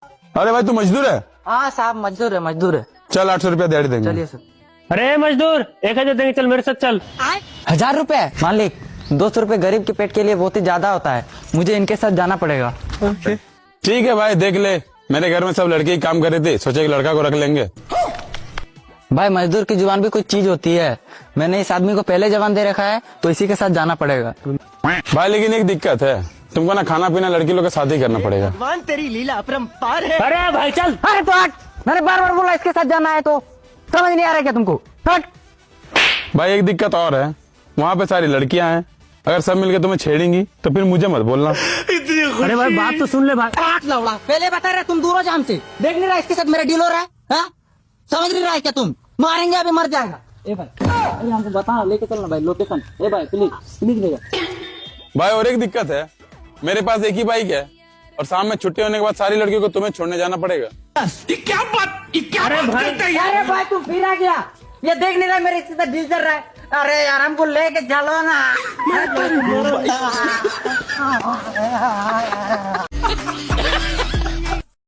अरे भाई तू मजदूर है? हाँ साहब मजदूर है मजदूर है। चल 800 रुपया दे देंगे। चलिए सर। अरे मजदूर 1000 देंगे, चल मेरे साथ चल। 1000 रुपए मालिक, 200 रुपए गरीब के पेट के लिए बहुत ही ज्यादा होता है, मुझे इनके साथ जाना पड़ेगा। ठीक है भाई देख ले, मेरे घर में सब लड़के ही काम कर रहे थे, सोचे कि लड़का को रख लेंगे। भाई मजदूर की जुबान भी कुछ चीज होती है, मैंने इस आदमी को पहले जवान दे रखा है तो इसी के साथ जाना पड़ेगा। भाई लेकिन एक दिक्कत है, तुमको ना खाना पीना लड़की लोग के साथ ही करना पड़ेगा। भगवान तेरी लीला अपरंपार है। अरे भाई चल। अरे तो हट, मैंने बार बार बोला इसके साथ जाना है, तो समझ नहीं आ रहा क्या तुमको? हट। भाई एक दिक्कत और है, वहाँ पे सारी लड़कियां हैं, अगर सब मिलकर तुम्हें छेड़ेंगी तो फिर मुझे मत बोलना। अरे भाई बात तो सुन ले भाई। आठ लौड़ा, पहले बता रहे तुम दूर हो जान से, देख नहीं रहा इसके साथ मेरा डील हो रहा है? हाँ? समझ नहीं रहा है क्या तुम? मारेंगे अभी मर जाएगा। ए भाई अरे हमको बता, लेके चलना भाई लोकेशन। ए भाई प्लीज प्लीज भैया। भाई और एक दिक्कत है, मेरे पास एक ही बाइक है और शाम में छुट्टी होने के बाद सारी लड़कियों को तुम्हें छोड़ने जाना पड़ेगा। अरे भाई तू फिर आ गया, ये देख नहीं रहा मेरे इसके साथ डील चल रहा है। अरे यार हमको लेके चलो ना।